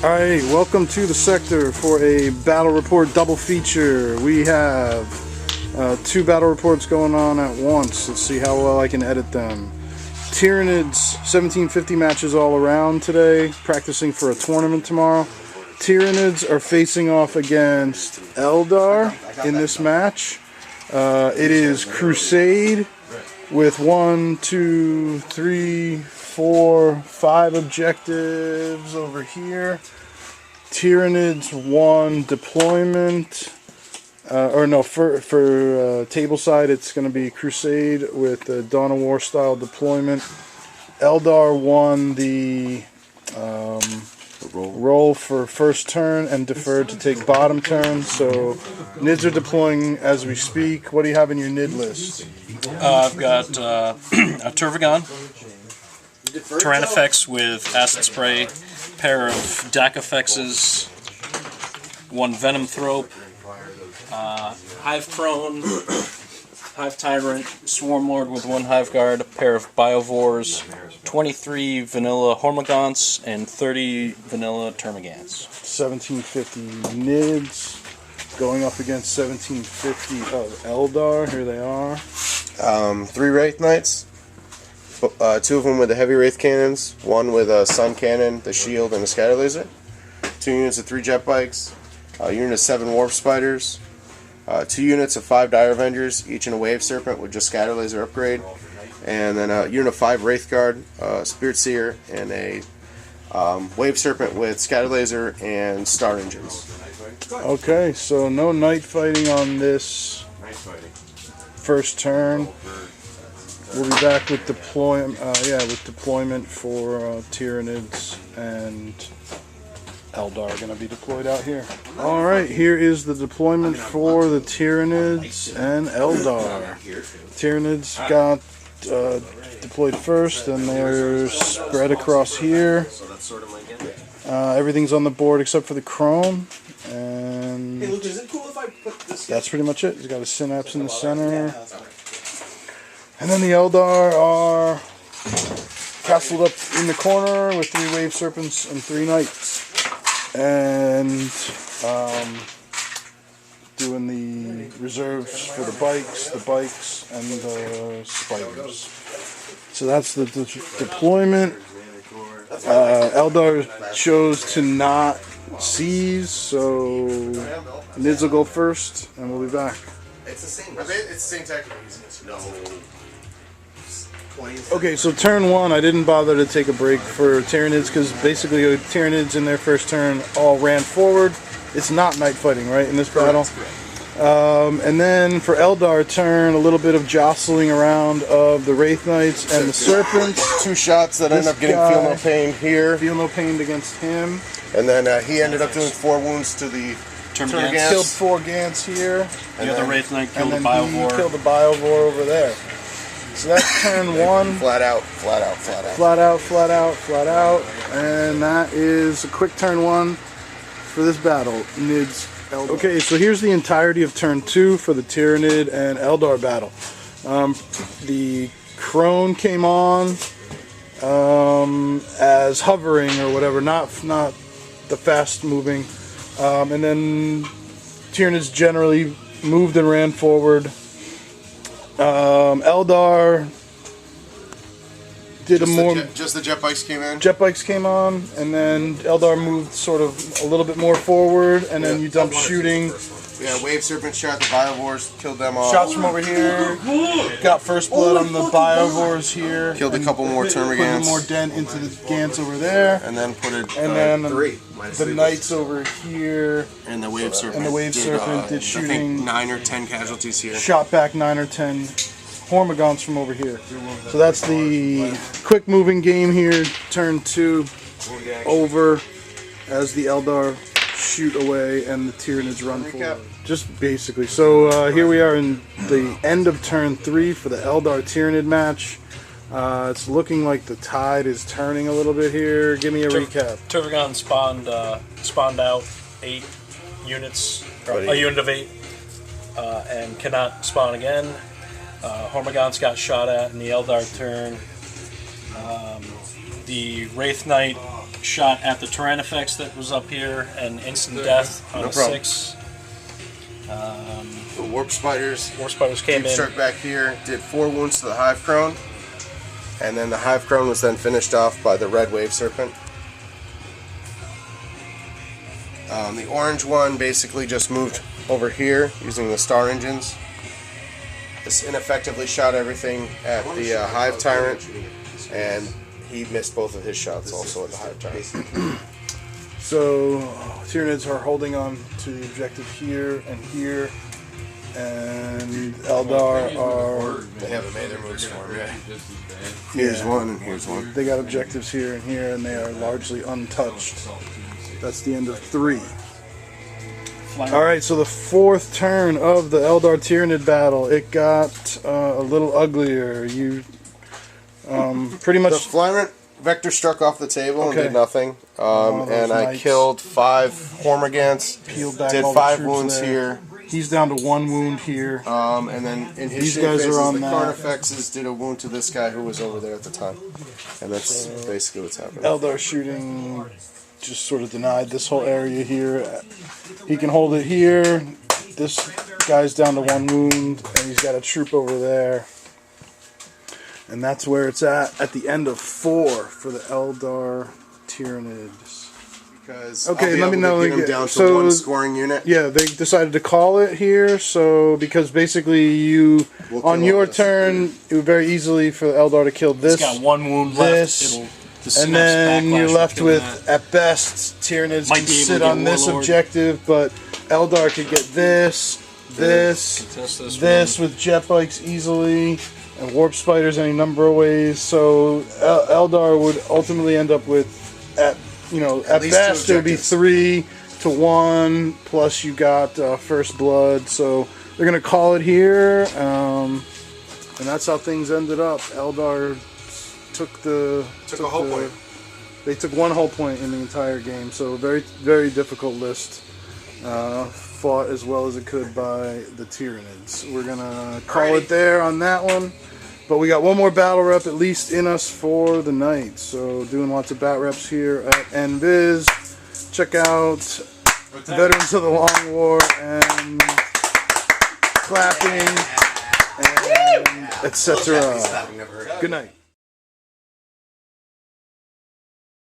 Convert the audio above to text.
Alright, welcome to the sector for a battle report double feature. We have two battle reports going on at once. Let's see how well I can edit them. Tyranids 1750 matches all around today, practicing for a tournament tomorrow. Tyranids are facing off against Eldar in this match. It is Crusade with 1, 2, 3, 4, 5 objectives over here. Tyranids 1 deployment. For table side it's going to be Crusade with the Dawn of War style deployment. Eldar 1 the roll for first turn and deferred to take bottom turn. So Nids are deploying as we speak. What do you have in your Nid list? I've got a Turvagon, Tyranids with Acid Spray, pair of DAC effects, 1 Venom Thrope, Hive Crone, Hive Tyrant, Swarm Lord with 1 Hive Guard, a pair of Biovores, 23 vanilla Hormagaunts, and 30 vanilla Termagants. 1750 Nids going up against 1750 of Eldar. Here they are. 3 Wraith Knights, 2 of them with the heavy Wraith Cannons, 1 with a Sun Cannon, the Shield, and a Scatter Laser, 2 units of 3 Jet Bikes, a unit of 7 Warp Spiders, 2 units of 5 Dire Avengers, each in a Wave Serpent with just Scatter Laser upgrade, and then a unit of 5 Wraith Guard, Spirit Seer, and a Wave Serpent with Scatter Laser and Star Engines. Okay, so no night fighting on this first turn. We'll be back with deployment for Tyranids, and Eldar are going to be deployed out here. Alright, here is the deployment for the Tyranids and Eldar. Tyranids got deployed first, and they're spread across here. Everything's on the board except for the Chrome, and that's pretty much it. He's got a Synapse in the center. And then the Eldar are castled up in the corner with 3 Wave Serpents and 3 Knights. And doing the reserves for the bikes, and the spiders. So that's the deployment. Eldar chose to not seize, so Nids will go first, and we'll be back. It's the same technique. No. Okay, so turn 1, I didn't bother to take a break for Tyranids because basically Tyranids in their first turn all ran forward. It's not night fighting, right, in this battle? And then for Eldar turn, a little bit of jostling around of the Wraith Knights and the Serpents. 2 shots that end up getting Feel No Pain here. Feel No Pain against him. And then he ended up doing 4 wounds to the Termagants. Killed 4 Gants here. The other Wraith Knight killed the and then Biovore. he killed the Biovore over there. So that's turn 1. Flat out. And that is a quick turn 1 for this battle. Nids, Eldar. Okay, so here's the entirety of turn 2 for the Tyranid and Eldar battle. The Crone came on as hovering or whatever, not the fast moving. And then Tyranids generally moved and ran forward. Eldar did just the Jet Bikes came in. Jet Bikes came on, and then Eldar moved sort of a little bit more forward, and then you dumped shooting. Yeah, Wave Serpent shot the Biovores, killed them all. Shots from over here. Got first blood on the Biovores here. Killed a couple more Termagants. Put more dent into the Gants over there. And then put it. And then the Knights over here. And the Wave Serpent. Did shooting. I think 9 or 10 casualties here. Shot back 9 or 10 Hormagaunts from over here. So that's the quick moving game here. Turn 2 over as the Eldar shoot away and the Tyranids run forward. Just basically. So here we are in the end of turn 3 for the Eldar Tyranid match. It's looking like the tide is turning a little bit here. Give me a recap. Turvagon spawned out 8 units, a unit of 8, and cannot spawn again. Hormagaunts got shot at in the Eldar turn. The Wraith Knight shot at the Tyranids that was up here and instant death on No a problem. 6. The Warp Spiders. Warp Spiders came Deep in. Struck back here, did 4 wounds to the Hive Crone, and then the Hive Crone was then finished off by the Red Wave Serpent. The orange one basically just moved over here using the Star Engines. This ineffectively shot everything at the Hive Tyrant, and he missed both of his shots also at the Hive Tyrant. So Tyranids are holding on to the objective here and here, and Eldar are. They haven't made their moves for him yet. Here's one and here's one. They got objectives here and here, and they are largely untouched. That's the end of 3. Alright, so the 4th turn of the Eldar Tyranid battle, it got a little uglier. You pretty The much. Flyrant Vector struck off the table and Okay. did nothing. those And I knights. killed 5 Hormagaunts, Peeled back did all the 5 troops wounds there. here. He's down to 1 wound here. And then in his These shape guys are phases, on the that. Carnifexes did a wound to this guy who was over there at the time. And that's basically what's happening. Eldar shooting just sort of denied this whole area here. He can hold it here. This guy's down to 1 wound, and he's got a troop over there. And that's where it's at the end of 4 for the Eldar Tyranids. Because Okay, I'll be let me able know to get him again. down to So- 1 scoring unit. Yeah, they decided to call it here, so because basically you, We'll on kill your all this. turn, it would very easily for the Eldar to kill this. It's got 1 wound this, left. And then you're left with, that. at best, Tyranids Might can be able sit to get on this Warlord. objective, but Eldar could get this, Contest this with jet bikes easily, and warp spiders any number of ways. So Eldar would ultimately end up with, at least best 2 it would be objectives. 3 to 1. Plus you got first blood, so they're gonna call it here, and that's how things ended up. Eldar took a whole point. They took 1 whole point in the entire game, so very, very difficult list. Fought as well as it could by the Tyranids. We're gonna call it there on that one, but we got 1 more battle rep at least in us for the night. So doing lots of bat reps here at NViz. Check out Veterans of the Long War and clapping and etc. Good night.